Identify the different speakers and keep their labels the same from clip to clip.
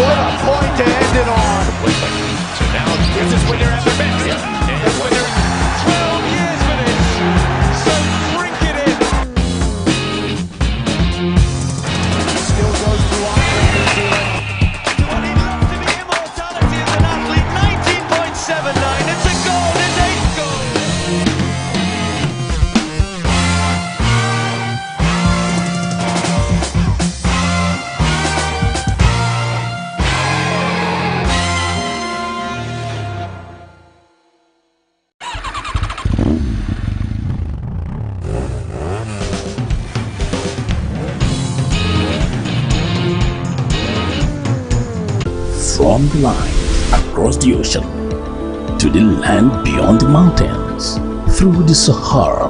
Speaker 1: what a point to end it on.
Speaker 2: So now this is when they're at their best. And it's when they're 12 years for this. So drink it in.
Speaker 1: Still goes to Andre.
Speaker 2: What he loves to be immortality as an athlete. 19.79. It's a goal. It's 8 goals.
Speaker 3: From the line across the ocean to the land beyond the mountains, through the Sahara,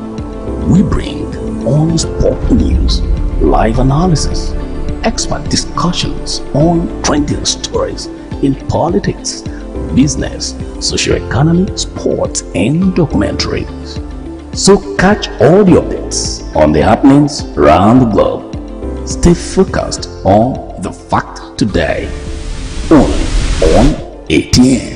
Speaker 3: we bring on sport news, live analysis, expert discussions on trending stories in politics, business, socio-economy, sports, and documentaries. So catch all the updates on the happenings around the globe. Stay focused on the fact today. Only on ATN.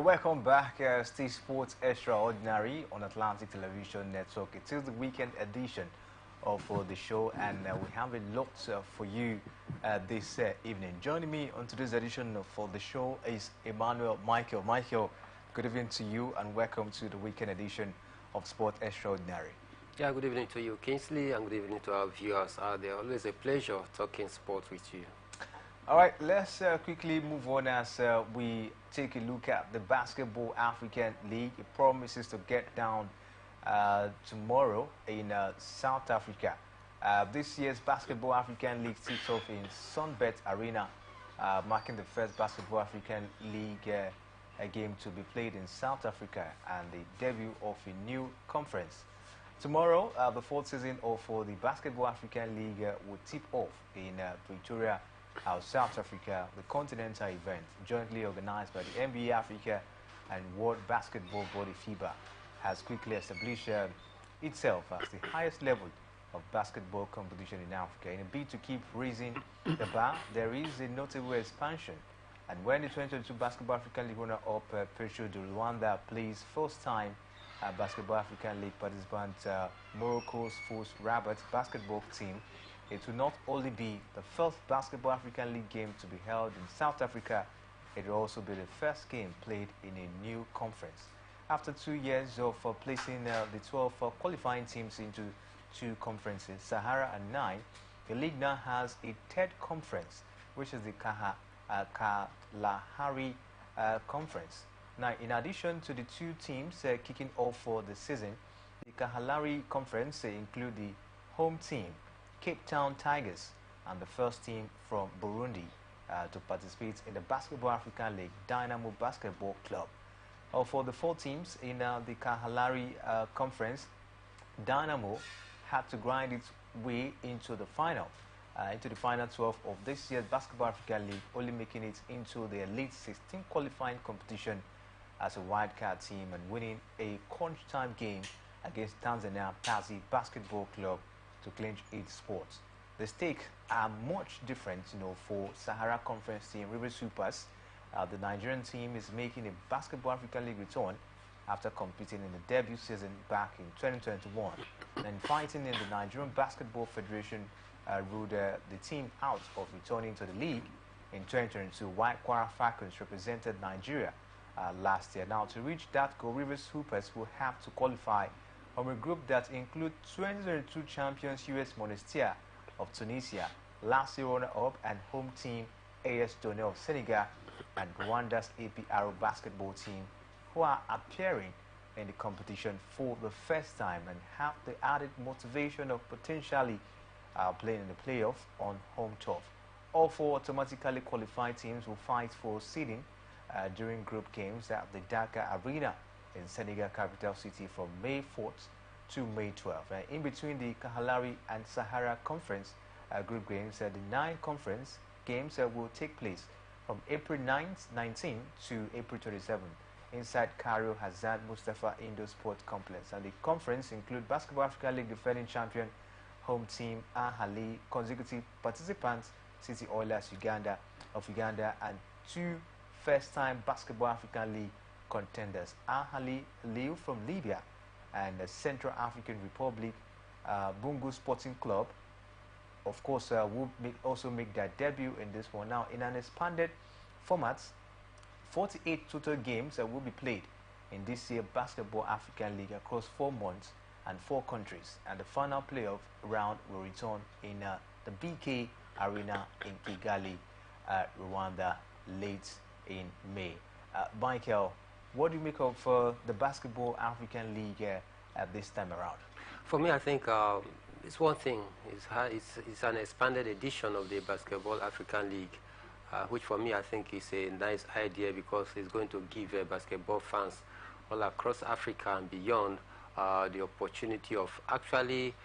Speaker 4: Welcome back, Steve Sports Extraordinary on Atlantic Television Network. It is the weekend edition of the show, and we have a lot for you this evening. Joining me on today's edition for the show is Emmanuel Michael. Michael, good evening to you and welcome to the weekend edition of Sport Extraordinary.
Speaker 5: Yeah, good evening to you, Kingsley, and good evening to our viewers. They're always a pleasure talking sport with you.
Speaker 4: All right, let's quickly move on as we take a look at the Basketball African League. It promises to get down tomorrow in South Africa. This year's Basketball African League kicks off in Sunbet Arena, marking the first Basketball African League a game to be played in South Africa and the debut of a new conference. Tomorrow, the fourth season of the Basketball African League will tip off in Pretoria, South Africa. The continental event, jointly organized by the NBA Africa and World Basketball Body FIBA, has quickly established itself as the highest level of basketball competition in Africa. In a bid to keep raising the bar, there is a notable expansion. And when the 2022 Basketball African League runner-up Petro de Rwanda plays first-time Basketball African League participant Morocco's FUS Rabat basketball team, it will not only be the first Basketball African League game to be held in South Africa, it will also be the first game played in a new conference. After 2 years of placing the 12 qualifying teams into 2 conferences, Sahara and 9, the league now has a third conference, which is the Kalahari Conference. Now, in addition to the 2 teams kicking off for the season, the Kalahari Conference include the home team, Cape Town Tigers, and the first team from Burundi to participate in the Basketball African League, Dynamo Basketball Club. For the 4 teams in the Kalahari Conference, Dynamo had to grind its way into the final 12 of this year's Basketball African League, only making it into the Elite 16 qualifying competition as a wildcard team and winning a crunch time game against Tanzania Pazi Basketball Club to clinch its spot. The stakes are much different, for Sahara Conference team River Supers. The Nigerian team is making a Basketball African League return after competing in the debut season back in 2021 and fighting in the Nigerian Basketball Federation ruled the team out of returning to the league in 2022. White Kwara Falcons represented Nigeria last year. Now, to reach that goal, Rivers Hoopers will have to qualify from a group that includes 2022 champions US Monastir of Tunisia, last year runner-up and home team AS Douane of Senegal, and Rwanda's APR basketball team, who are appearing in the competition for the first time and have the added motivation of potentially playing in the playoff on home turf. All 4 automatically qualified teams will fight for seeding during group games at the Dakar Arena in Senegal capital city from May 4th to May 12th. In between the Kalahari and Sahara Conference group games, the 9 conference games will take place from April 19 to April 27 inside Cairo Hassan Mustafa Indo Sport Complex. And the conference include Basketball Africa League defending champion home team Ahali, consecutive participants City Oilers Uganda and 2 first-time Basketball African League contenders, Ahali Lille from Libya and the Central African Republic Bungu Sporting Club, of course, will also make their debut in this one. Now, in an expanded format, 48 total games will be played in this year's Basketball African League across 4 months and 4 countries, and the final playoff round will return in the BK Arena in Kigali, Rwanda, late in May. Michael, what do you make of the Basketball African League at this time around?
Speaker 5: For me, I think it's one thing. It's an expanded edition of the Basketball African League, which for me I think is a nice idea because it's going to give basketball fans all across Africa and beyond the opportunity of actually,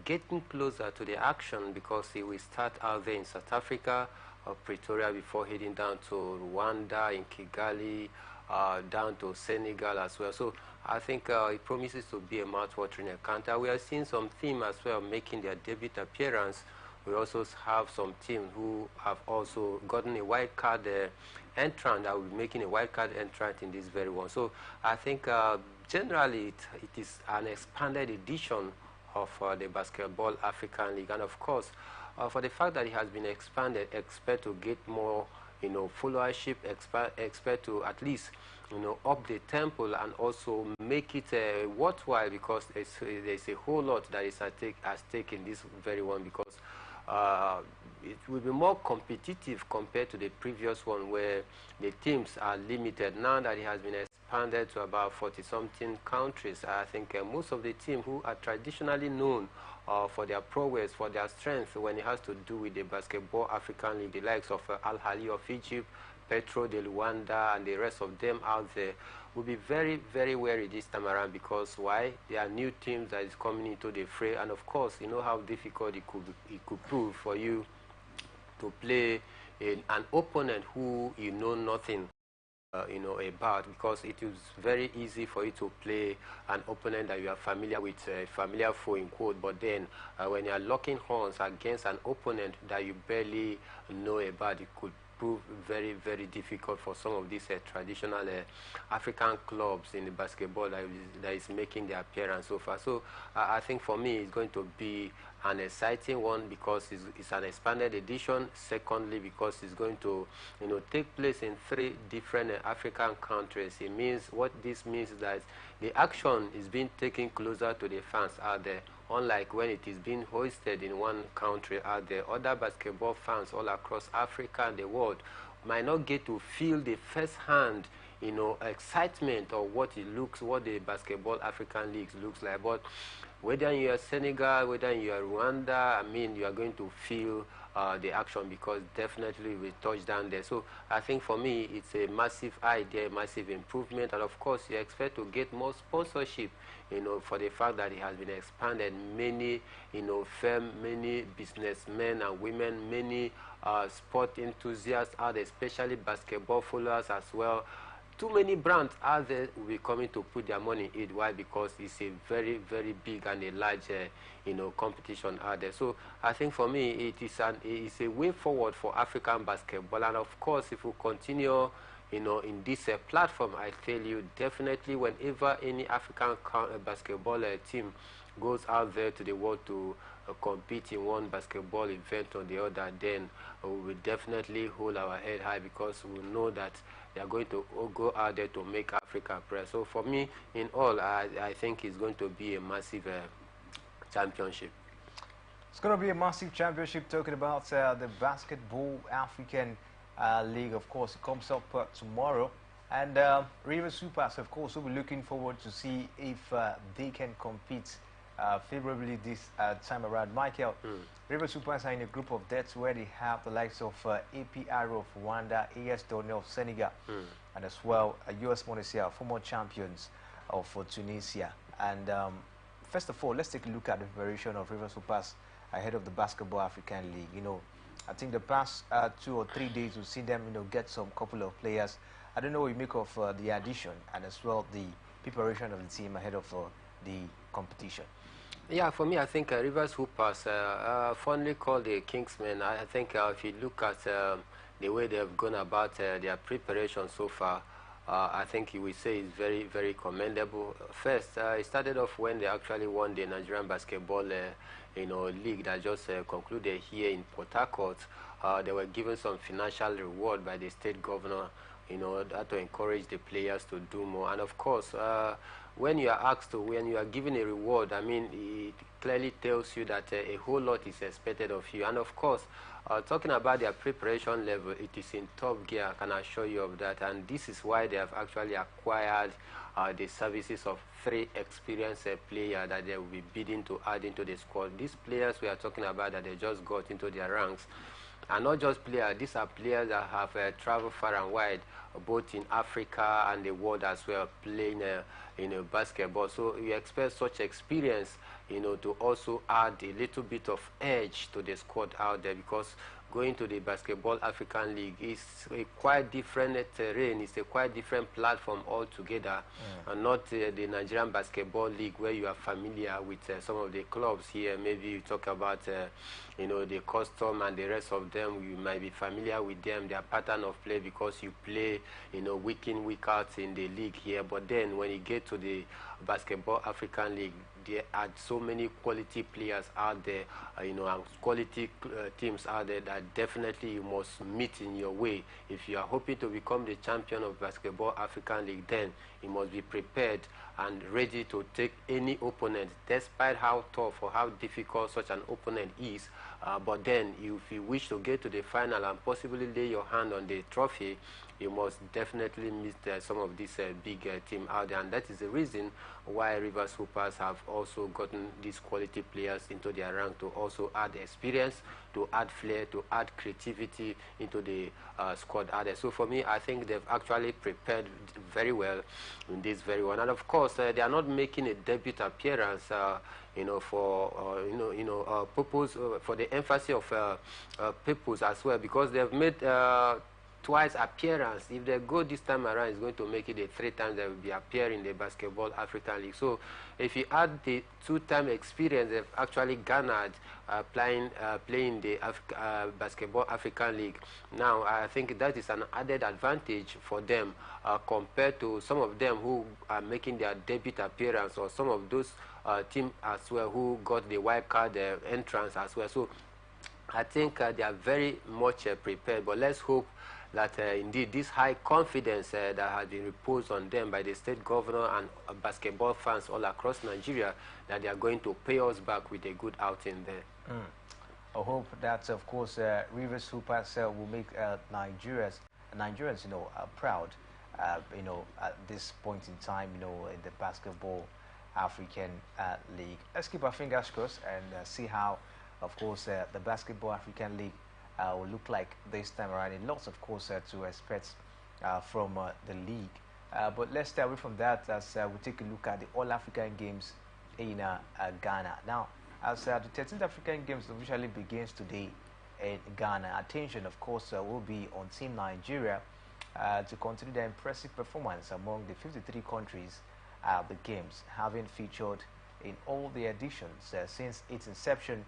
Speaker 5: getting closer to the action, because we start out there in South Africa, Pretoria, before heading down to Rwanda, in Kigali, down to Senegal as well. So I think it promises to be a mouth-watering encounter. We are seeing some teams as well making their debut appearance. We also have some teams who have also gotten a wild card entrant that will be making a wild card entrant in this very one. So I think generally it is an expanded edition of the Basketball African League, and of course for the fact that it has been expanded, expect to get more followership, expect to at least up the tempo and also make it worthwhile, because there's a whole lot that is at stake in this very one, because it will be more competitive compared to the previous one where the teams are limited. Now that it has been expanded to about 40-something countries, I think most of the teams who are traditionally known for their prowess, for their strength when it has to do with the Basketball African League, the likes of Al Ahly of Egypt, Petro de Luanda, and the rest of them out there, will be very, very wary this time around. Because why? There are new teams that is coming into the fray, and of course, you know how difficult it could prove for you to play an opponent who you know nothing about, because it is very easy for you to play an opponent that you are familiar with, familiar foe in quote, but then when you are locking horns against an opponent that you barely know about, it could prove very, very difficult for some of these traditional African clubs in the basketball that is making their appearance so far. So I think for me it's going to be an exciting one because it's an expanded edition. Secondly, because it's going to take place in 3 different African countries. It means, what this means is that the action is being taken closer to the fans out there. Unlike when it is being hosted in one country out there, other basketball fans all across Africa and the world might not get to feel the first-hand, excitement of what the Basketball African Leagues looks like. But whether you are Senegal, whether you are Rwanda, I mean, you are going to feel the action, because definitely we touch down there. So I think for me, it's a massive idea, massive improvement, and of course, you expect to get more sponsorship, for the fact that it has been expanded. Many, firm, many businessmen and women, many sport enthusiasts out there, especially basketball followers as well. Too many brands out there will be coming to put their money in it. Why? Because it's a very, very big and a large, competition out there. So I think for me, it's a way forward for African basketball. And of course, if we continue, in this platform, I tell you, definitely whenever any African basketball team goes out there to the world to compete in one basketball event or the other, then we will definitely hold our head high, because we know that they are going to go out there to make Africa press. So for me, in all, I think it's going to be a massive championship.
Speaker 4: It's going to be a massive championship. Talking about the Basketball African League, of course, it comes up tomorrow. And River Supers, of course, will be looking forward to see if they can compete favorably this time around. Michael, River Supers are in a group of deaths where they have the likes of APR of Rwanda, AS Douanes of Senegal, and as well US Monastir, former champions of Tunisia. And first of all, let's take a look at the preparation of River Supers ahead of the Basketball African League. I think the past 2 or 3 days we've seen them, get some couple of players. I don't know what you make of the addition and as well the preparation of the team ahead of the competition.
Speaker 5: Yeah, for me, I think Rivers Hoopers, fondly called the Kingsmen. I think if you look at the way they've gone about their preparation so far, I think you will say it's very, very commendable. First, it started off when they actually won the Nigerian basketball league that just concluded here in Port Harcourt. They were given some financial reward by the state governor, that to encourage the players to do more. And of course, when you are given a reward, I mean, it clearly tells you that a whole lot is expected of you. And of course, talking about their preparation level, it is in top gear, I can assure you of that. And this is why they have actually acquired the services of 3 experienced players that they will be bidding to add into the squad. These players we are talking about that they just got into their ranks are not just players. These are players that have traveled far and wide, both in Africa and the world as well, playing basketball. So you expect such experience, to also add a little bit of edge to the squad out there, because going to the Basketball African League is a quite different terrain. It's a quite different platform altogether, and not the Nigerian Basketball League where you are familiar with some of the clubs here. Maybe you talk about, the custom and the rest of them. You might be familiar with them, their pattern of play, because you play, week in, week out in the league here. But then when you get to the Basketball African League, there are so many quality players out there, and quality teams out there that definitely you must meet in your way. If you are hoping to become the champion of Basketball African League, then you must be prepared and ready to take any opponent, despite how tough or how difficult such an opponent is. But then, if you wish to get to the final and possibly lay your hand on the trophy, you must definitely meet some of these big team out there, and that is the reason why Rivers Hoopers have also gotten these quality players into their rank to also add experience, to add flair, to add creativity into the squad out there. So for me, I think they've actually prepared very well in this very one, and of course they are not making a debut appearance. For purpose for the emphasis of purpose as well, because they've made twice appearance. If they go this time around, it's going to make it the 3 times they will be appearing in the Basketball African League. So if you add the 2-time experience they've actually garnered playing the Basketball African League, now I think that is an added advantage for them compared to some of them who are making their debut appearance, or some of those teams as well who got the wild card entrance as well. So I think they are very much prepared, but let's hope that indeed this high confidence that has been reposed on them by the state governor and basketball fans all across Nigeria, that they are going to pay us back with a good outing there.
Speaker 4: I hope that, of course, Rivers Hoopers will make Nigerians, proud, at this point in time, in the Basketball African League. Let's keep our fingers crossed and see how, of course, the Basketball African League will look like this time around. And lots, of course, to expect from the league. But let's stay away from that as we take a look at the All-African Games in Ghana. Now, as the 13th African Games officially begins today in Ghana, attention, of course, will be on Team Nigeria to continue their impressive performance among the 53 countries at the Games, having featured in all the editions since its inception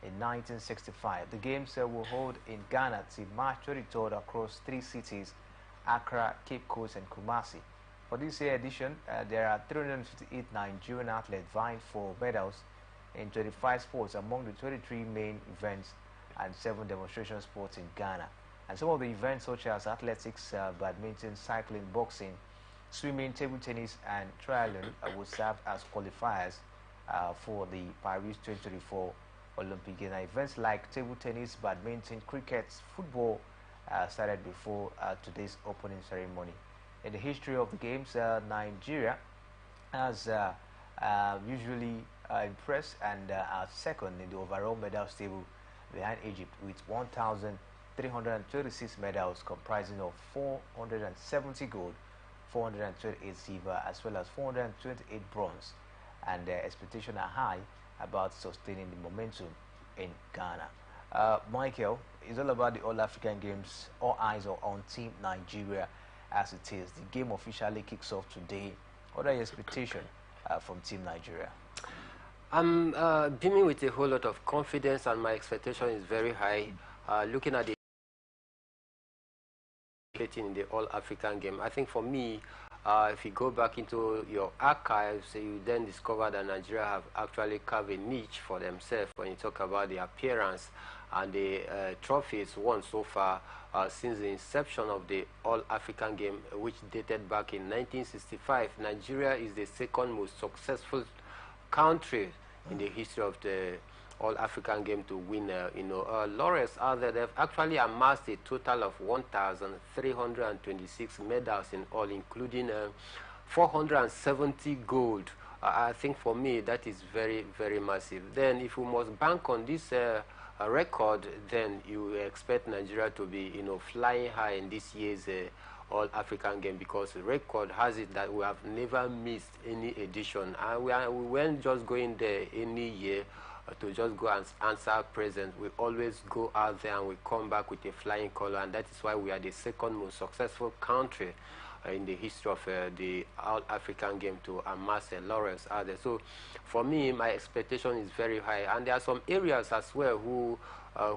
Speaker 4: in 1965. The Games will hold in Ghana till March 23rd across 3 cities, Accra, Cape Coast and Kumasi. For this year edition, there are 358 Nigerian athletes vying for medals in 25 sports among the 23 main events and 7 demonstration sports in Ghana. And some of the events such as athletics, badminton, cycling, boxing, swimming, table tennis and triathlon will serve as qualifiers for the Paris 2024 Olympic Games. Events like table tennis, badminton, cricket, football started before today's opening ceremony. In the history of the Games, Nigeria has usually impressed and are second in the overall medals table behind Egypt with 1,336 medals comprising of 470 gold, 428 silver as well as 428 bronze, and expectations are high about sustaining the momentum in Ghana. Michael, it's all about the All-African Games. All eyes are on Team Nigeria as it is. The game officially kicks off today. What are your expectations from Team Nigeria?
Speaker 5: I'm beaming with a whole lot of confidence, and my expectation is very high. Looking at the in the All-African Game, I think for me, if you go back into your archives, you then discover that Nigeria have actually carved a niche for themselves when you talk about the appearance and the trophies won so far since the inception of the All-African Game, which dated back in 1965. Nigeria is the second most successful country in the history of the All-African Game to win, laurels out there. They've actually amassed a total of 1,326 medals in all, including 470 gold. I think for me that is very, very massive. Then if we must bank on this record, then you expect Nigeria to be, flying high in this year's All-African Game, because the record has it that we have never missed any edition. We weren't just going there any year to just go and answer present. We always go out there and we come back with a flying color, and that is why we are the second most successful country in the history of the All-African Game to amass laurels out there. So for me, my expectation is very high, and there are some areas as well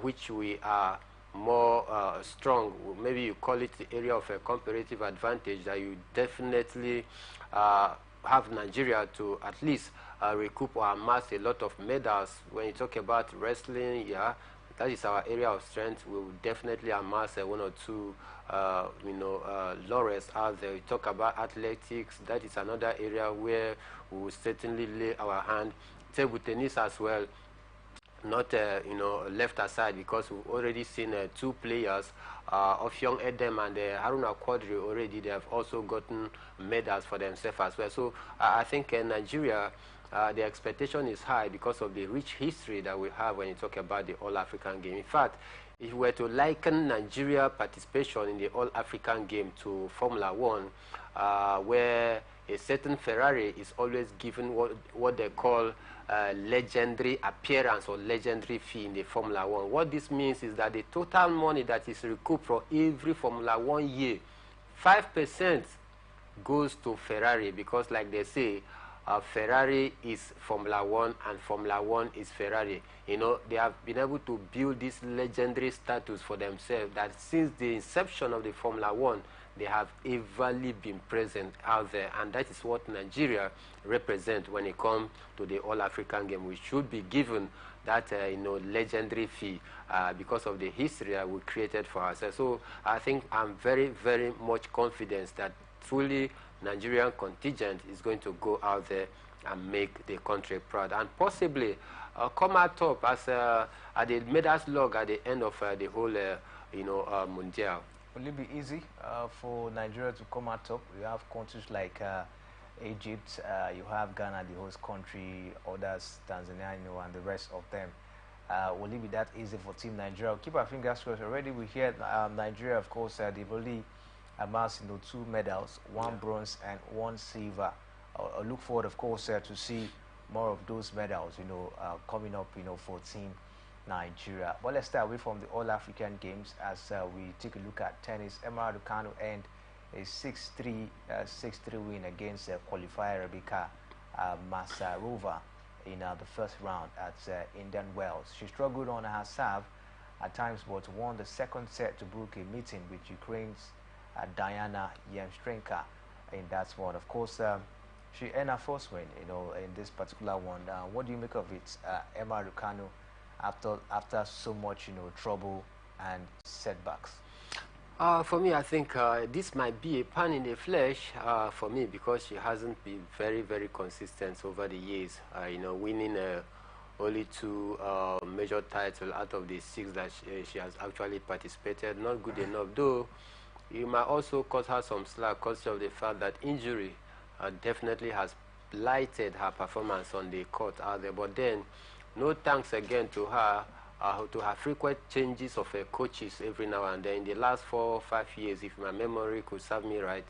Speaker 5: which we are more strong. Maybe you call it the area of a comparative advantage that you definitely have Nigeria to at least recoup or amass a lot of medals. When you talk about wrestling, yeah, that is our area of strength. We will definitely amass one or two, laurels out there. We talk about athletics. That is another area where we will certainly lay our hand. Table tennis as well, not left aside, because we've already seen two players, of Young Edem and Haruna Quadri already. They have also gotten medals for themselves as well. So I think Nigeria, the expectation is high because of the rich history that we have when you talk about the All-African game. In fact, if we were to liken Nigeria participation in the All-African game to Formula One, where a certain Ferrari is always given what they call legendary appearance or legendary fee in the Formula One. What this means is that the total money that is recouped for every Formula One year, 5% goes to Ferrari, because like they say, Ferrari is Formula One and Formula One is Ferrari. You know, they have been able to build this legendary status for themselves that since the inception of the Formula One, they have everly been present out there, and that is what Nigeria represents when it comes to the All-African game. We should be given that legendary fee because of the history that we created for ourselves. So I think I'm very, very much confident that truly Nigerian contingent is going to go out there and make the country proud, and possibly come out top as at the medals log at the end of the whole Mundial.
Speaker 4: Will it be easy for Nigeria to come out top? You have countries like Egypt, you have Ghana, the host country, others, Tanzania, and the rest of them. Will it be that easy for Team Nigeria? Keep our fingers crossed. Already we hear Nigeria, of course, they've only amassed 2 medals, 1 bronze and 1 silver. I look forward, of course, to see more of those medals, coming up, for Team Nigeria. But let's start away from the All-African Games as we take a look at tennis. Emma Raducanu earned a 6-3 win against qualifier Rebecca Masarova in the first round at Indian Wells. She struggled on her serve at times, but won the second set to book a meeting with Ukraine's Diana Yemstrenka in that one. Of course, she earned her first win, in this particular one. What do you make of it, Emma Raducanu, after so much, trouble and setbacks?
Speaker 5: For me, I think this might be a pan in the flesh for me, because she hasn't been very, very consistent over the years. Winning only 2 major titles out of the 6 that she has actually participated. Not good enough, though. You might also cut her some slack because of the fact that injury definitely has blighted her performance on the court out there. But then, no thanks again to her, to her frequent changes of coaches every now and then. In the last 4 or 5 years, if my memory could serve me right,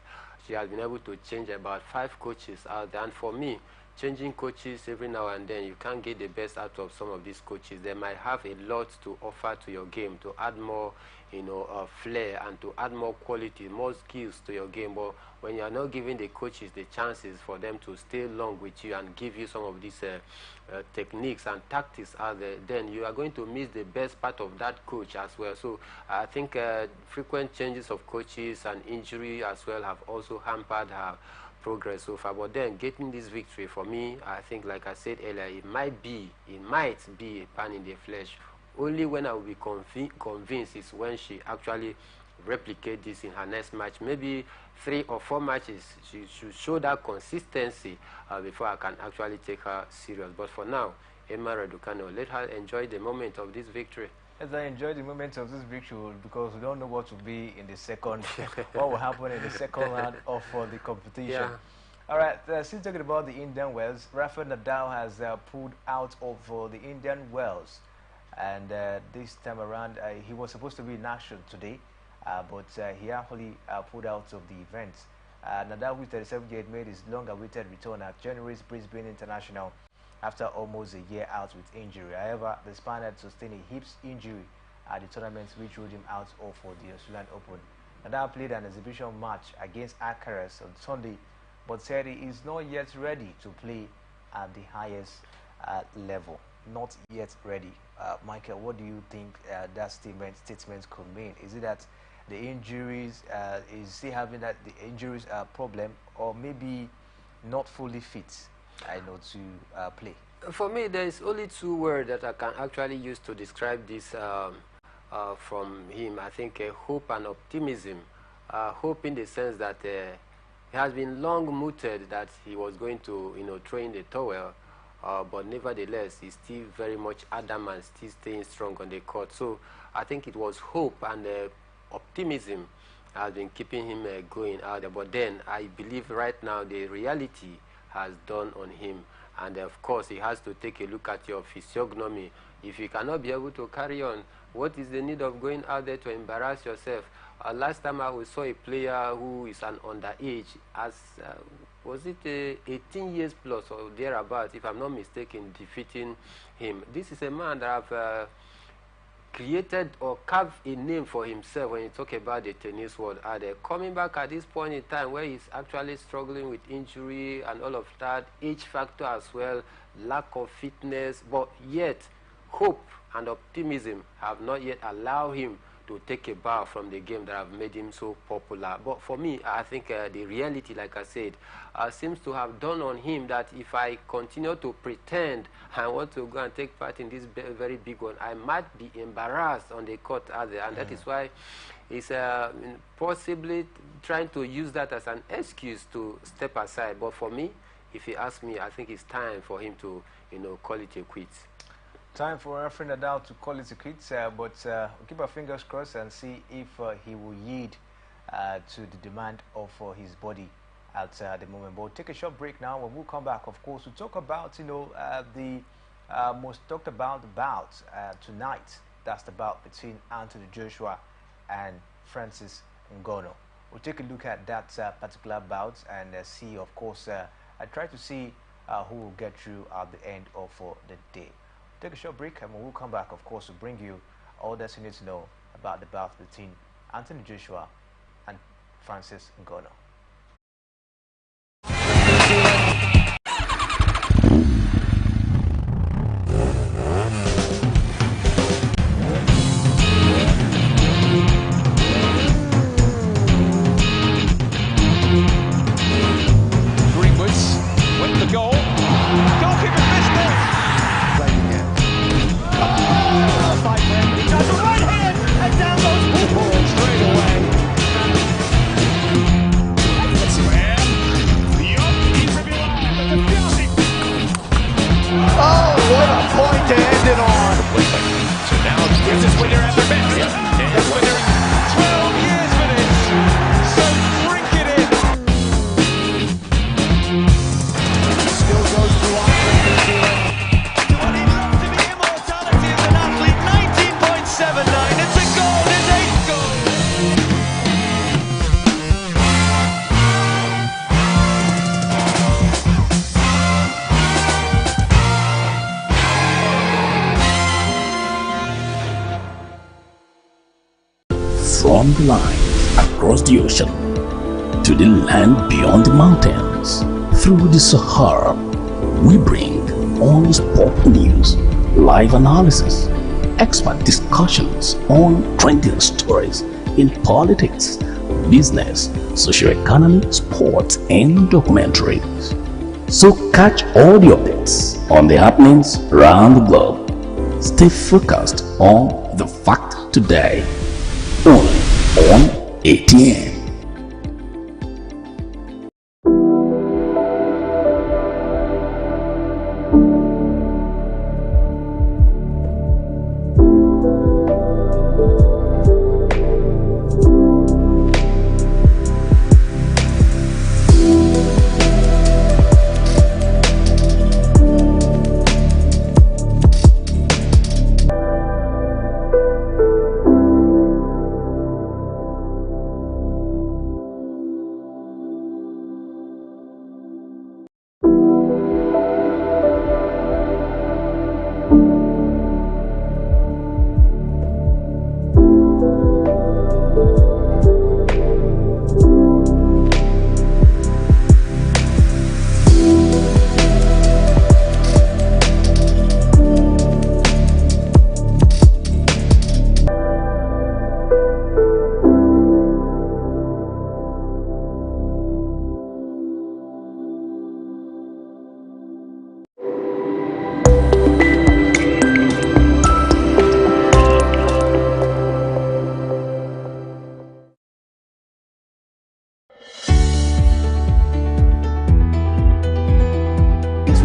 Speaker 5: she has been able to change about 5 coaches out there. And for me, changing coaches every now and then, you can't get the best out of some of these coaches. They might have a lot to offer to your game, to add more flair and to add more quality, more skills to your game. But when you are not giving the coaches the chances for them to stay long with you and give you some of these techniques and tactics out there, then you are going to miss the best part of that coach as well. So I think frequent changes of coaches and injury as well have also hampered her progress so far. But then getting this victory, for me, I think, like I said earlier, it might be a pan in the flesh. Only when I will be convinced is when she actually replicate this in her next match. Maybe 3 or 4 matches, she should show that consistency before I can actually take her serious. But for now, Emma Raducanu, let her enjoy the moment of this victory.
Speaker 4: Let her enjoy the moment of this victory, because we don't know what will be in the second, what will happen in the second round of the competition.
Speaker 5: Yeah.
Speaker 4: All right, since talking about the Indian Wells, Rafael Nadal has pulled out of the Indian Wells. And this time around, he was supposed to be in action today, but he actually pulled out of the event. Nadal, who is 37 years, made his long-awaited return at January's Brisbane International after almost a year out with injury. However, the Spaniard sustained a hip injury at the tournament, which ruled him out for the Australian Open. Nadal played an exhibition match against Alcaraz on Sunday, but said he is not yet ready to play at the highest level. Not yet ready. Michael, what do you think that statement could mean? Is it that the injuries, is he having the injuries problem, or maybe not fully fit? to play?
Speaker 5: For me, there is only two words that I can actually use to describe this from him. I think hope and optimism. Hope in the sense that it has been long mooted that he was going to, throw in the towel, but nevertheless, he's still very much adamant, still staying strong on the court. So I think it was hope and optimism has been keeping him going out there. But then I believe right now the reality has dawned on him. And of course, he has to take a look at your physiognomy. If you cannot be able to carry on, what is the need of going out there to embarrass yourself? Last time I saw a player who is an underage, as was it 18 years plus or thereabouts, if I'm not mistaken, defeating him. This is a man that have created or carved a name for himself when you talk about the tennis world. And coming back at this point in time where he's actually struggling with injury and all of that, age factor as well, lack of fitness, but yet hope and optimism have not yet allowed him to take a bow from the game that have made him so popular. But for me, I think the reality, like I said, seems to have dawned on him that if I continue to pretend I want to go and take part in this very big one, I might be embarrassed on the court out there. And that is why he's possibly trying to use that as an excuse to step aside. But for me, if he asks me, I think it's time for him to, call it a quit.
Speaker 4: Time for Efrain Nadal to call it a quit, but we'll keep our fingers crossed and see if he will yield to the demand of his body at the moment. But we'll take a short break now. When we'll come back, of course, we'll talk about, the most talked about bout tonight. That's the bout between Anthony Joshua and Francis Ngannou. We'll take a look at that particular bout and see, of course, I try to see who will get through at the end of the day. Take a short break, and when we'll come back, of course, we'll bring you all that you need to know about the bout between Anthony Joshua and Francis Ngannou.
Speaker 3: From the line across the ocean to the land beyond the mountains, through the Sahara, we bring on sport news, live analysis, expert discussions on trending stories in politics, business, socio-economy, sports, and documentaries. So catch all the updates on the happenings around the globe. Stay focused on the fact today. Only on ATN.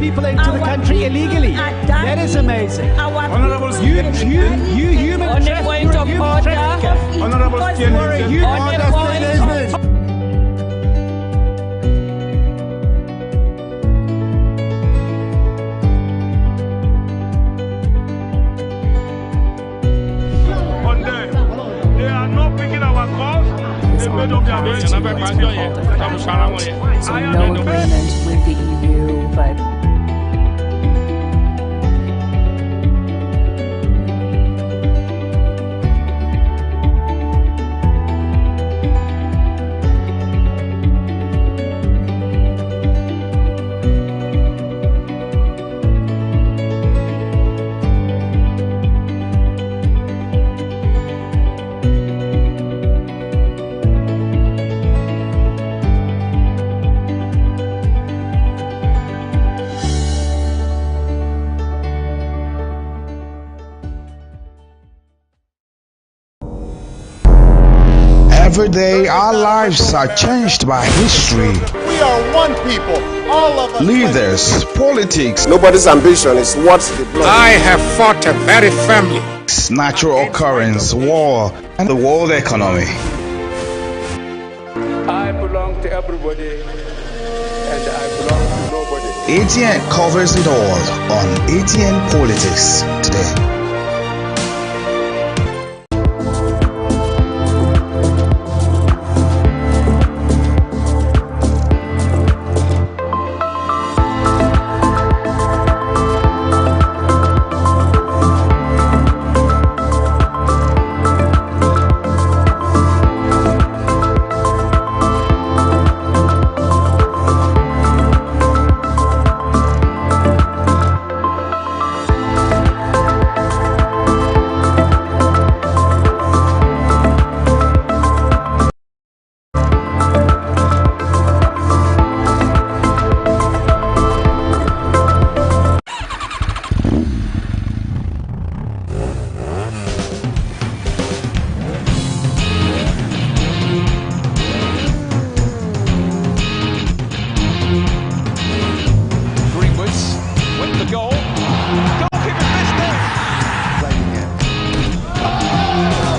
Speaker 6: people into the country illegally. That is amazing.
Speaker 7: Honourables,
Speaker 6: You human
Speaker 8: On the point of order,
Speaker 7: Honourables,
Speaker 6: You are a human
Speaker 8: on the point of
Speaker 7: on them. They are not picking our calls. They made up their mind.
Speaker 8: So no agreement with the EU, but
Speaker 9: Every day, our lives are changed by history,
Speaker 1: We are one people. All of us.
Speaker 9: leaders, politics,
Speaker 10: Nobody's ambition is what the blood.
Speaker 11: I have fought very firmly.
Speaker 9: natural occurrence, war, and the world economy.
Speaker 11: I belong to everybody and I belong to nobody.
Speaker 9: ATN covers it all on ATN Politics today.
Speaker 2: Greenwoods went the goal. Goalkeeper missed it.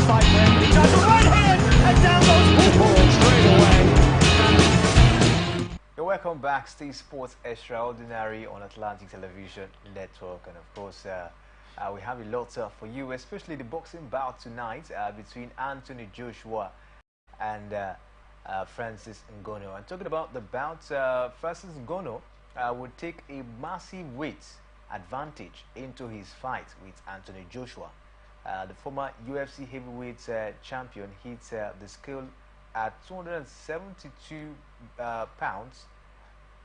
Speaker 6: Fight for him. He does a right hand and down goes straight away.
Speaker 4: You're welcome back, Steve Sports Extraordinary on Atlantic Television Network, and of course we have a lot for you, especially the boxing bout tonight between Anthony Joshua and Francis Ngannou. And talking about the bout, Francis Ngannou would take a massive weight advantage into his fight with Anthony Joshua. The former UFC heavyweight champion hit the scale at 272 pounds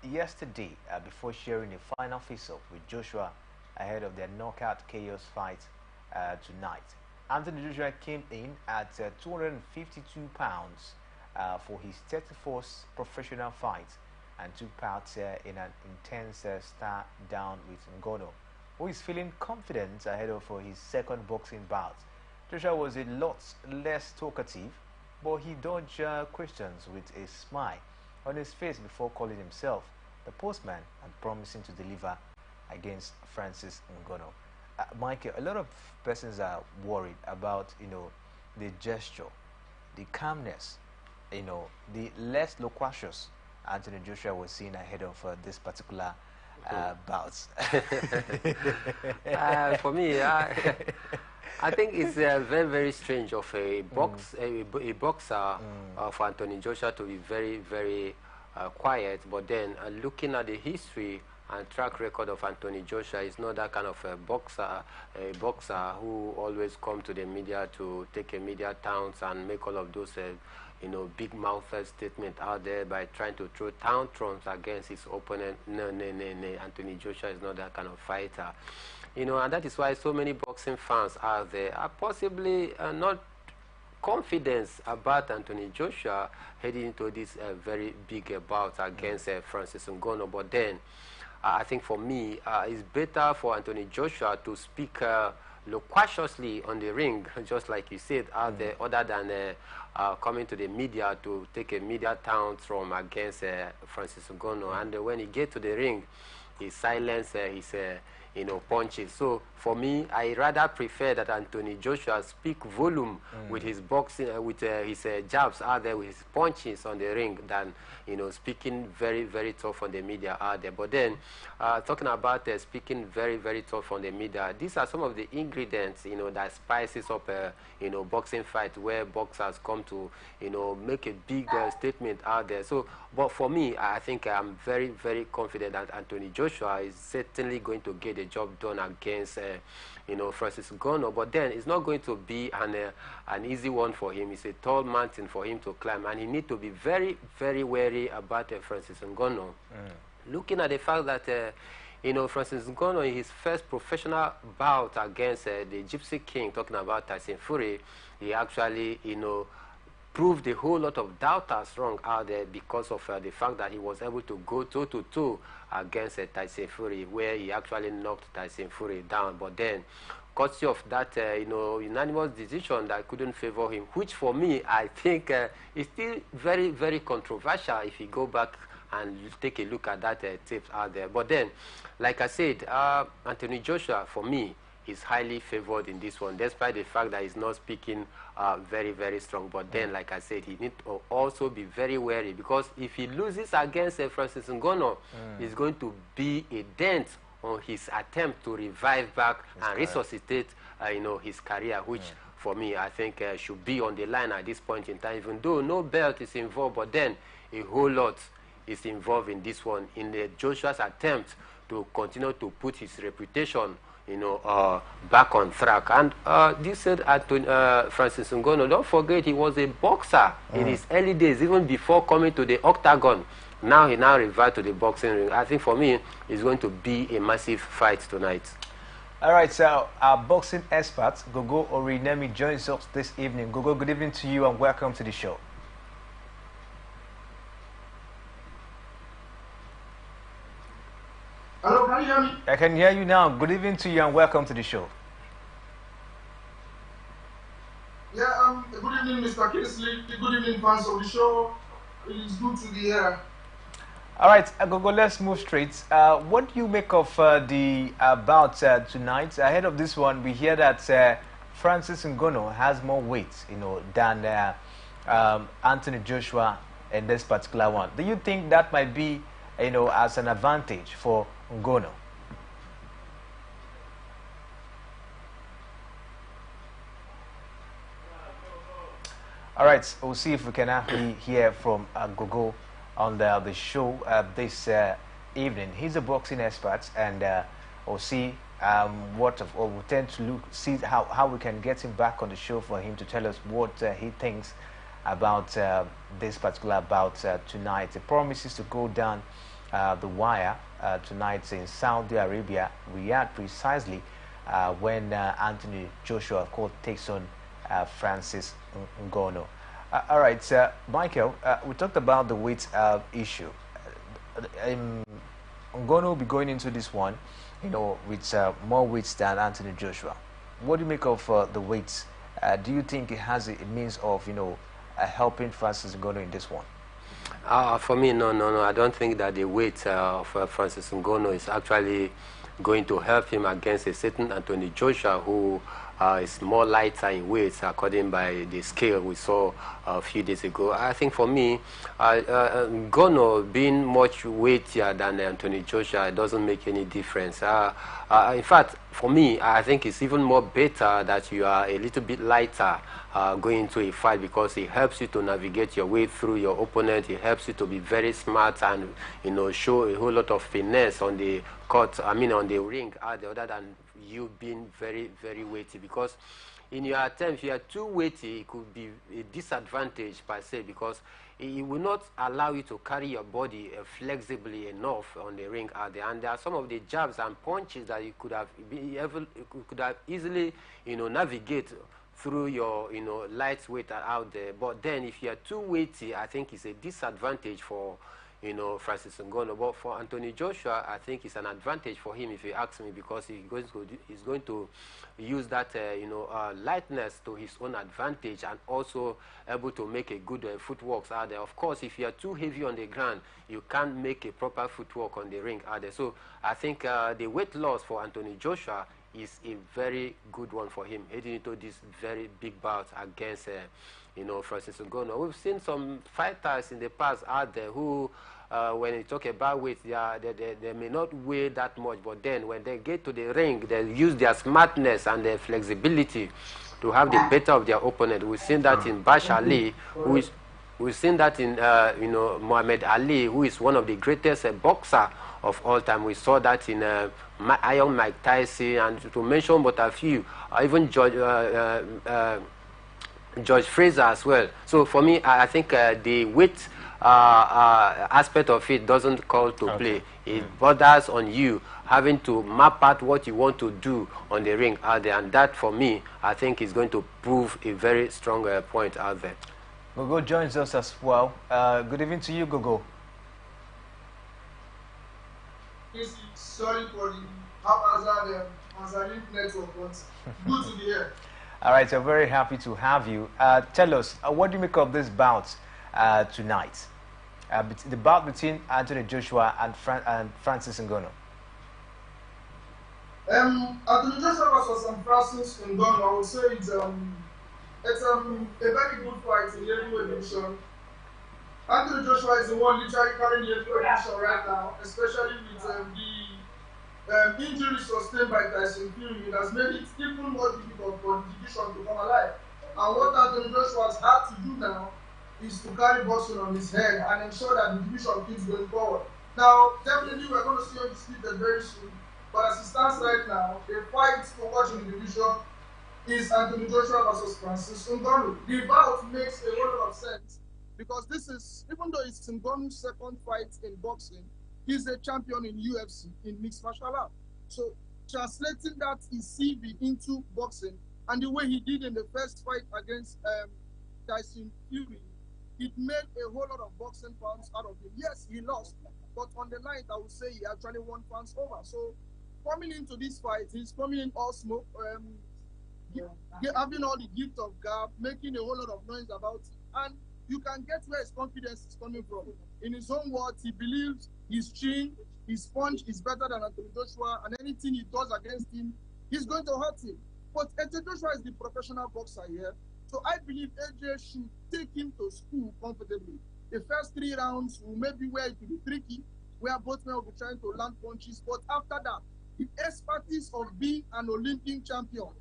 Speaker 4: yesterday before sharing a final face-off with Joshua ahead of their knockout chaos fight tonight. Anthony Joshua came in at 252 pounds for his 31st professional fight and took part in an intense stare down with Ngannou, who is feeling confident ahead of his second boxing bout. Joshua was a lot less talkative, but he dodged questions with a smile on his face before calling himself the postman and promising to deliver against Francis Ngannou. Michael, a lot of persons are worried about, the gesture, the calmness, the less loquacious Anthony Joshua was seen ahead of this particular bouts.
Speaker 5: For me, I think it's very, very strange of a boxer for Anthony Joshua to be very, very quiet. But then looking at the history and track record of Anthony Joshua, is not that kind of a boxer who always come to the media to take a media towns and make all of those big mouth statement out there by trying to throw tantrums against his opponent. No. Anthony Joshua is not that kind of fighter. And that is why so many boxing fans out there are possibly not confident about Anthony Joshua heading into this very big bout against Francis Ngannou. But then, I think for me, it's better for Anthony Joshua to speak loquaciously on the ring, just like you said, out there, other than coming to the media to take a media tantrum against Francis Ngannou. And when he get to the ring, he silenced his punches. So for me, I rather prefer that Anthony Joshua speak volume with his boxing, with his jabs out there, with his punches on the ring, than speaking very, very tough on the media out there. But then, talking about speaking very, very tough on the media, these are some of the ingredients that spices up boxing fight, where boxers come to make a big statement out there. So, but for me, I think I'm very, very confident that Anthony Joshua is certainly going to get the job done against Francis Ngannou. But then it's not going to be an easy one for him. It's a tall mountain for him to climb, and he needs to be very, very wary about Francis Ngannou. Looking at the fact that Francis Ngannou, in his first professional bout against the Gypsy King, talking about Tyson Fury, he actually proved a whole lot of doubters wrong out there because of the fact that he was able to go toe-to-toe against Tyson Fury, where he actually knocked Tyson Fury down. But then, courtesy of that unanimous decision that couldn't favor him, which for me, I think is still very, very controversial if you go back and take a look at that tape out there. But then, like I said, Anthony Joshua, for me, is highly favored in this one, despite the fact that he's not speaking very, very strong. But then, like I said, he needs to also be very wary, because if he loses against Francis Ngannou, it's going to be a dent on his attempt to revive back and resuscitate, his career, which for me, I think should be on the line at this point in time, even though no belt is involved. But then a whole lot is involved in this one, in the Joshua's attempt to continue to put his reputation back on track. And this said Francis Ngannou, don't forget, he was a boxer in his early days, even before coming to the octagon. Now he revived to the boxing ring. I think for me, it's going to be a massive fight tonight.
Speaker 4: All right, so our boxing expert, Gogo Orinemi, joins us this evening. Gogo, good evening to you and welcome to the show.
Speaker 12: Hello, can you hear me?
Speaker 4: I can hear you now. Good evening to you and welcome to the show.
Speaker 12: Yeah, good evening, Mr. Kingsley. Good evening, fans of the show. It is good to be here.
Speaker 4: All right, Gogo, let's move straight. What do you make of the bout tonight? Ahead of this one, we hear that Francis Ngannou has more weight, than Anthony Joshua in this particular one. Do you think that might be, as an advantage for Ngannou? All right, we'll see if we can actually hear from Gogo on the show this evening. He's a boxing expert, and we'll see we'll tend to see how we can get him back on the show for him to tell us what he thinks about this particular bout tonight. It promises to go down the wire tonight in Saudi Arabia, Riyadh, precisely when Anthony Joshua, of course, takes on Francis Ngannou. All right, Michael, we talked about the weight issue. Ngannou will be going into this one, with more weights than Anthony Joshua. What do you make of the weights? Do you think it has a means of, helping Francis Ngannou in this one?
Speaker 5: For me, no. I don't think that the weight of Francis Ngannou is actually going to help him against a certain Anthony Joshua, who is more lighter in weight, according by the scale we saw a few days ago. I think for me, Ngannou being much weightier than Anthony Joshua doesn't make any difference. In fact, for me, I think it's even more better that you are a little bit lighter going into a fight, because it helps you to navigate your way through your opponent. It helps you to be very smart and show a whole lot of finesse on the court, on the ring, other than you being very, very weighty. Because in your attempt, if you are too weighty, it could be a disadvantage per se, because it will not allow you to carry your body flexibly enough on the ring out there. And there are some of the jabs and punches that you could have easily navigate through your light weight out there. But then if you are too weighty, I think it's a disadvantage for Francis Ngannou. But for Anthony Joshua, I think it's an advantage for him, if you ask me, because he's going to use that lightness to his own advantage, and also able to make a good footwork out there. Of course, if you are too heavy on the ground, you can't make a proper footwork on the ring out there. So I think the weight loss for Anthony Joshua is a very good one for him, heading into this very big bout against Francis Ngannou. We've seen some fighters in the past out there who, when you talk about weight, they may not weigh that much, but then when they get to the ring, they use their smartness and their flexibility to have the better of their opponent. We've seen that in Bash Ali, we've seen that in Muhammad Ali, who is one of the greatest boxer of all time. We saw that in Iron Mike Tyson, and to mention but a few, even George Fraser as well. So for me, I think the weight aspect of it doesn't call to play. It borders on you having to map out what you want to do on the ring out there, and that for me, I think is going to prove a very strong point out there.
Speaker 4: Gogo joins us as well. Good evening to you, Gogo.
Speaker 12: Sorry for the haphazard network, but good to be here.
Speaker 4: All right, so very happy to have you. Tell us, what do you make of this bout tonight? The bout between Anthony Joshua and Francis Ngannou.
Speaker 12: Anthony Joshua versus Francis Ngannou, I would say it's a very good fight in the heavyweight division. Anthony Joshua is the one literally carrying the heavyweight division right now, especially with the injuries sustained by Tyson Fury. It has made it even more difficult for the division to come alive. And what Anthony Joshua has had to do now is to carry boxing on his head and ensure that the division keeps going forward. Now, definitely we're going to see him split very soon. But as it stands right now, the fight to watch in the division is Anthony Joshua versus Francis Ngannou. The bout makes a whole lot of sense because this is, even though it's Ngannou's second fight in boxing, he's a champion in UFC, in mixed martial arts. So translating that his CV into boxing and the way he did in the first fight against Tyson Fury, it made a whole lot of boxing fans out of him. Yes, he lost, but on the night, I would say he actually won fans over. So coming into this fight, he's coming in all smoke, having all the gift of gab, making a whole lot of noise about it. And you can get where his confidence is coming from. In his own words, he believes his chin, his punch is better than Anthony Joshua, and anything he does against him, he's going to hurt him. But Anthony Joshua is the professional boxer here, so I believe AJ should take him to school comfortably. The first 3 rounds will maybe where it will be tricky, where both men will be trying to land punches, but after that, the expertise of being an Olympic champion,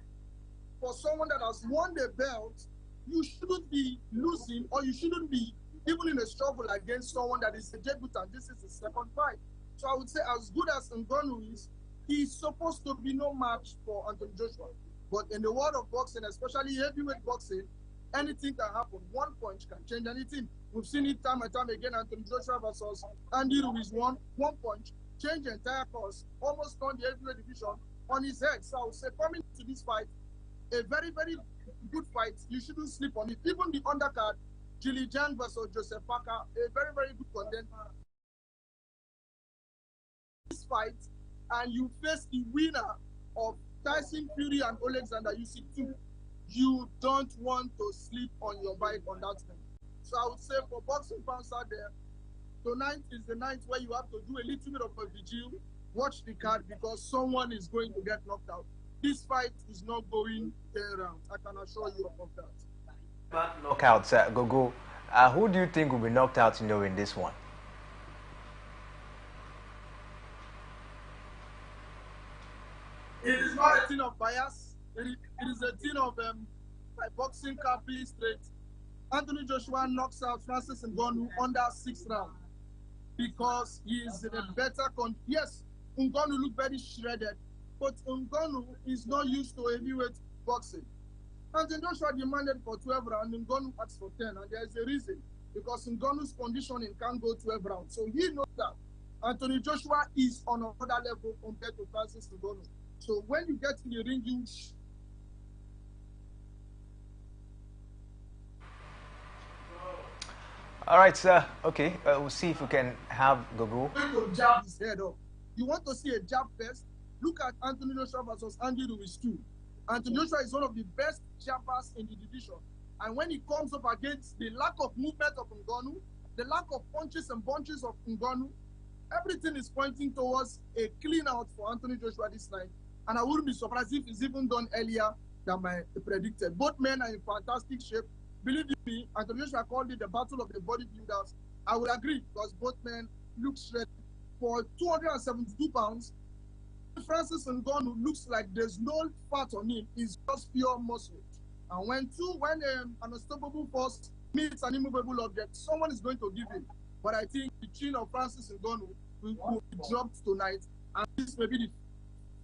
Speaker 12: for someone that has won the belt, you shouldn't be losing, or you shouldn't be even in a struggle against someone that is a debutant. This is his second fight. So I would say, as good as Ngannou is, he's supposed to be no match for Anthony Joshua. But in the world of boxing, especially heavyweight boxing, anything can happen. One punch can change anything. We've seen it time and time again. Anthony Joshua versus Andy Ruiz won. One punch changed the entire course, almost turned the heavyweight division on his head. So I would say, coming to this fight, a very, very good fight. You shouldn't sleep on it. Even the undercard, Jilly Zhang versus Joseph Parker, a very, very good contender. This fight, and you face the winner of Tyson Fury and Alexander Usyk 2. You don't want to sleep on your bike on that thing. So I would say for boxing fans out there, tonight is the night where you have to do a little bit of a vigil, watch the card, because someone is going to get knocked out. This fight is not going 10 rounds. I can assure you of that.
Speaker 4: Knockouts, Gogo. Who do you think will be knocked out, in this one?
Speaker 12: It is not a thing of bias. It is a thing of boxing carefully straight. Anthony Joshua knocks out Francis Ngannou under 6th round because he is in a better condition. Yes, Ngannou looked very shredded, but Ngannou is not used to heavyweight boxing. Anthony Joshua demanded for 12 rounds, Ngannou asked for 10, and there is a reason, because Ngannou's conditioning can't go 12 rounds. So he knows that Anthony Joshua is on another level compared to Francis Ngannou. So when you get in the ring, you
Speaker 4: All right, sir. Okay, we'll see if we can have Gogo.
Speaker 12: To jab his head up. You want to see a jab first? Look at Anthony Joshua versus Andy Ruiz too. Anthony Joshua is one of the best jabbers in the division. And when he comes up against the lack of movement of Ngannou, the lack of punches and bunches of Ngannou, everything is pointing towards a clean out for Anthony Joshua this night. And I wouldn't be surprised if it's even done earlier than I predicted. Both men are in fantastic shape. Believe me, Anthony Joshua called it the battle of the bodybuilders. I would agree because both men look shredded. For 272 pounds, Francis Ngannou looks like there's no fat on him. It's just pure muscle. And when an unstoppable force meets an immovable object, someone is going to give in. But I think the chin of Francis Ngannou will be dropped tonight. And this may be the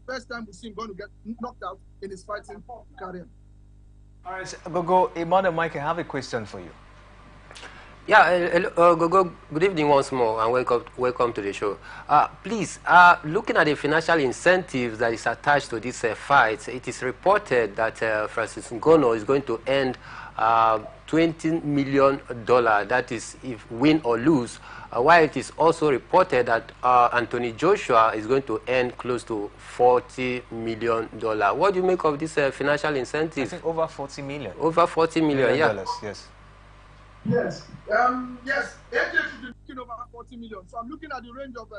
Speaker 12: first time we see Ngannou get knocked out in his fighting career.
Speaker 4: All right, Gogo, Emmanuel Mike, I have a question for you.
Speaker 5: Yeah, Gogo, good evening once more and welcome to the show. Please, looking at the financial incentives that is attached to this fight, it is reported that Francis Ngannou is going to earn $20 million, that is if win or lose, while it is also reported that Anthony Joshua is going to earn close to $40 million. What do you make of this financial incentive?
Speaker 4: I think over 40 million.
Speaker 5: Over 40 million, yeah.
Speaker 4: Dollars, yes.
Speaker 12: Yes. Yes. AJ should be looking over 40 million. So I'm looking at the range of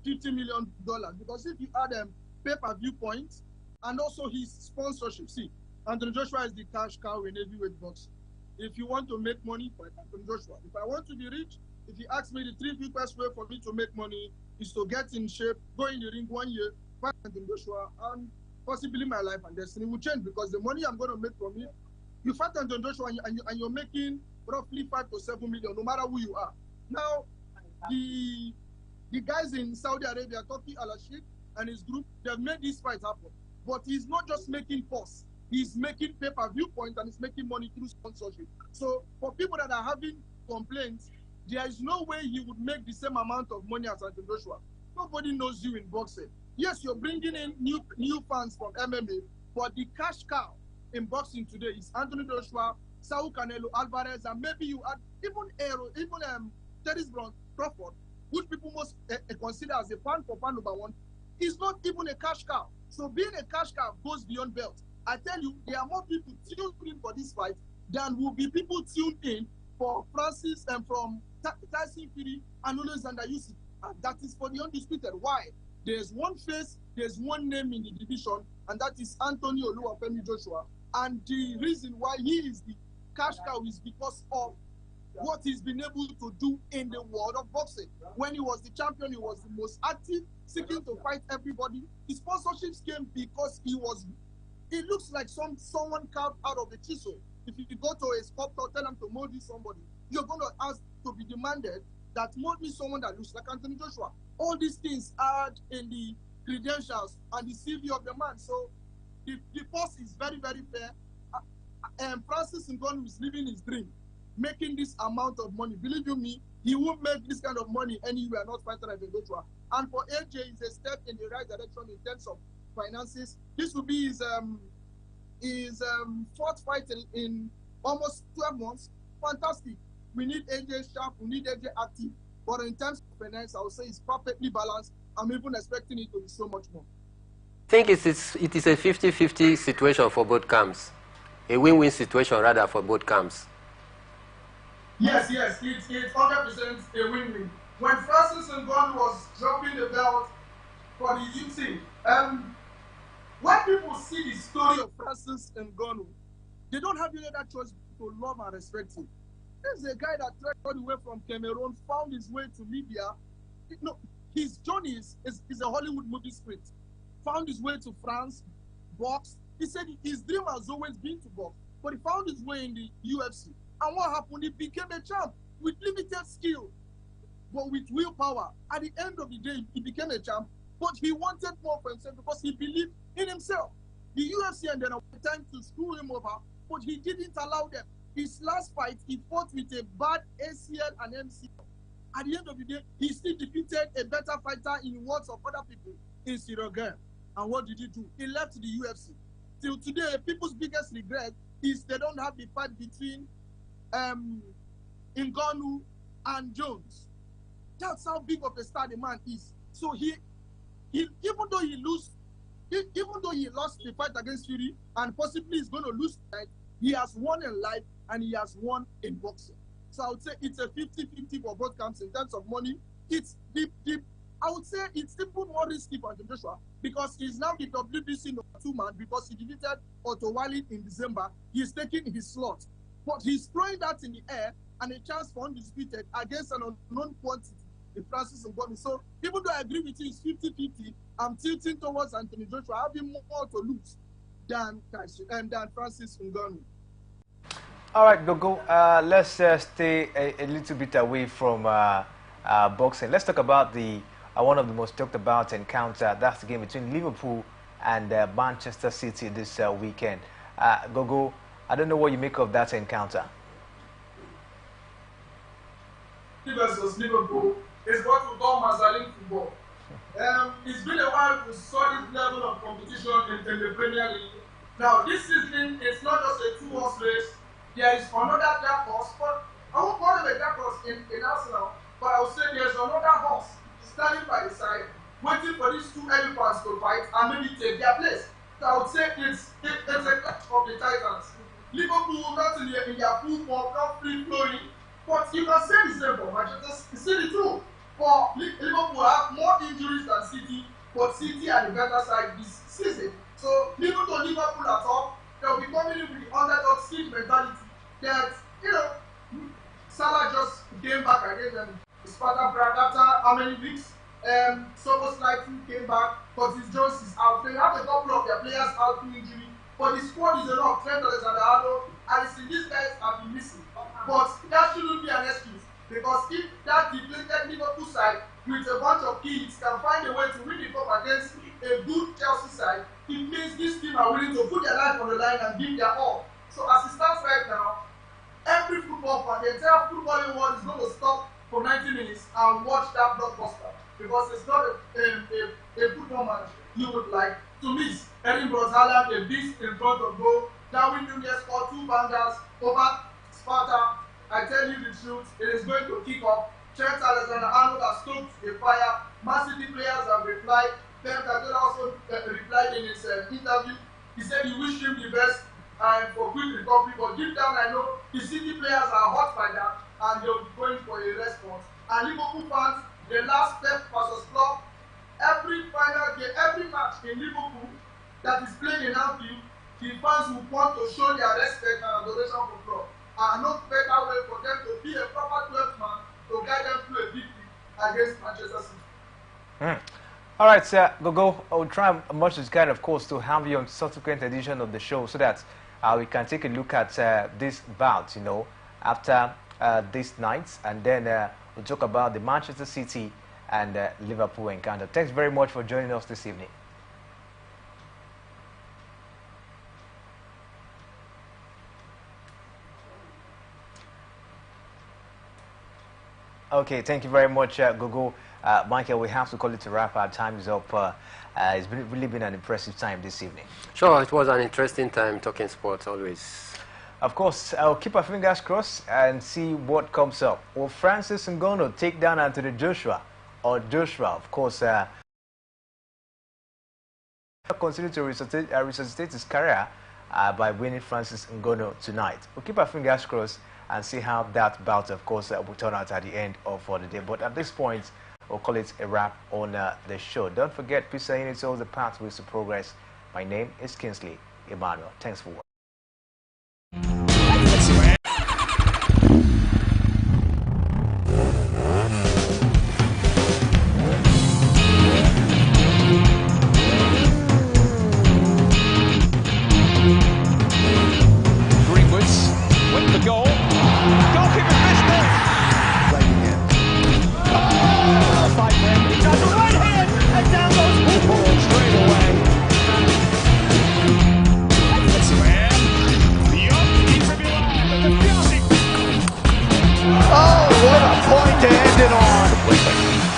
Speaker 12: $50 million because if you add pay-per-view points and also his sponsorship, see, Anthony Joshua is the cash cow in heavyweight boxing. If you want to make money, fight Anthony Joshua. If I want to be rich, if you ask me, the three quickest way for me to make money is to get in shape, go in the ring 1 year, fight Anthony Joshua, and possibly my life and destiny will change because the money I'm going to make from it, you fight Anthony Joshua and you're making roughly 5 to 7 million, no matter who you are. Now, the guys in Saudi Arabia, Turkey, Al-Ashik, and his group, they've made this fight happen. But he's not just making costs. He's making pay-per-view points and he's making money through sponsorship. So for people that are having complaints, there is no way he would make the same amount of money as Anthony Joshua. Nobody knows you in boxing. Yes, you're bringing in new fans from MMA, but the cash cow in boxing today is Anthony Joshua, Saul Canelo, Alvarez, and maybe you add even Terence Crawford, which people must consider as a fan for fan number one, is not even a cash cow. So being a cash cow goes beyond belt. I tell you, there are more people tuned in for this fight than will be people tuned in for Francis and from Tyson Fury and Alexander Usyk. And that is for the undisputed. Why? There's one face, there's one name in the division, and that is Anthony Oluwafemi Joshua. And the reason why he is the cash cow is because of what he's been able to do in the world of boxing. When he was the champion, he was the most active, seeking to fight everybody. His sponsorships came because it looks like someone carved out of the chisel. If you go to a sculptor, tell them to mold you somebody, you're going to ask to be demanded that mold me someone that looks like Anthony Joshua. All these things add in the credentials and the CV of the man. So the force is very, very fair. And Francis Ngannou is living his dream, making this amount of money. Believe you me, he won't make this kind of money anywhere, not fighting Anthony Joshua. And for AJ, it's a step in the right direction in terms of finances. This will be his fourth fight in almost 12 months. Fantastic. We need AJ sharp, we need AJ active. But in terms of finance, I would say it's perfectly balanced. I'm even expecting it to be so much more.
Speaker 5: I think it is a 50-50 situation for both camps. A win-win situation, rather, for both camps.
Speaker 12: Yes, it's 100% a win-win. When Francis Ngannou was dropping the belt for the UT, when people see the story of Francis Ngannou, they don't have any other choice to love and respect him. This is a guy that trekked all the way from Cameroon, found his way to Libya. His journey is a Hollywood movie script. Found his way to France, boxed. He said his dream has always been to box, but he found his way in the UFC. And what happened? He became a champ with limited skill, but with willpower. At the end of the day, he became a champ, but he wanted more for himself because he believed in himself. The UFC and then time to screw him over, but he didn't allow them. His last fight, he fought with a bad ACL and MCL. At the end of the day, he still defeated a better fighter in words of other people in Cyril Gane. And what did he do? He left the UFC. Till today, people's biggest regret is they don't have the fight between Ngannou and Jones. That's how big of a star the man is. So even though he lost the fight against Fury and possibly is going to lose tonight, he has won in life and he has won in boxing. So I would say it's a 50-50 for both camps in terms of money. It's I would say it's even more risky for Anthony Joshua because he's now the WBC #2 man because he defeated Otto Wallin in December. He's taking his slot. But he's throwing that in the air and a chance for undisputed against an unknown quantity in Francis Ngannou. So even though I agree with you, it's 50-50, I'm tilting towards Anthony Joshua having more to lose than Francis Ngannou.
Speaker 4: All right, Gogo, let's stay a little bit away from boxing. Let's talk about one of the most talked about encounter. That's the game between Liverpool and Manchester City this weekend. Gogo, I don't know what you make of that encounter.
Speaker 12: Versus Liverpool is what we call Mazalin football. It's been a while we saw this level of competition in the Premier League. Now, this season, it's not just a two-horse race. There is another dark horse, but I won't call him a dark horse in Arsenal, but I will say there's another horse standing by the side, waiting for these two elephants to fight and maybe take their place. So I would say it's a clash of the Titans. Liverpool not in their full form, not free flowing, but you can say the same for Manchester City too. For Liverpool have more injuries than City, but City are the better side this season. So Liverpool at top, they'll be coming in with the underdog siege mentality that, Salah just came back against them. Sparta Prague after how many weeks? Sobos Lightly came back, but his Jones is out. They have a couple of their players out through injury, but the squad is enough. Trent Alexander-Arnold, and these guys have been missing. But that shouldn't be an excuse, because if that depleted Liverpool side with a bunch of kids can find a way to win the cup against a good Chelsea side, it means these teams are willing to put their life on the line and give their all. So as it stands right now, every football fan, the entire footballing world is going to stop for 90 minutes and watch that blockbuster, because it's not a football match you would like to miss. Erling Haaland, a beast in front of goal. Darwin Núñez scored 2 bangers over Sparta. I tell you the truth, it is going to kick off. Trent Alexander-Arnold has stoked the fire. Man City players have replied. Pep Guardiola also replied in his interview. He said he wished him the best and for quick recovery, but deep down I know the City players are hot by that and they'll be going for a response. And Liverpool fans, the last Pep versus Klopp, every final game, every match in Liverpool that is played in Anfield, the fans will want to show their respect and adoration for Klopp. And no better way for them to be a proper 12th man to guide them through a victory against Manchester City.
Speaker 4: All right, sir, Gogo, I will try as much as can, of course, to have you on subsequent edition of the show so that we can take a look at this bout, after this night, and then we'll talk about the Manchester City and Liverpool encounter. Thanks very much for joining us this evening. Okay, thank you very much, Gogo. Michael, we have to call it a wrap. Our time is up. It's really been an impressive time this evening.
Speaker 5: Sure, it was an interesting time talking sports always.
Speaker 4: Of course, I'll keep our fingers crossed and see what comes up. Will Francis Ngannou take down Anthony Joshua, or Joshua, of course, continue to resuscitate his career by winning Francis Ngannou tonight? We'll keep our fingers crossed and see how that bout, of course, will turn out at the end of the day. But at this point, we'll call it a wrap on the show. Don't forget, peace and unity, all the pathways to progress. My name is Kingsley Emmanuel. Thanks for watching.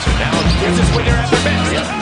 Speaker 2: So now, this is when they're at their best.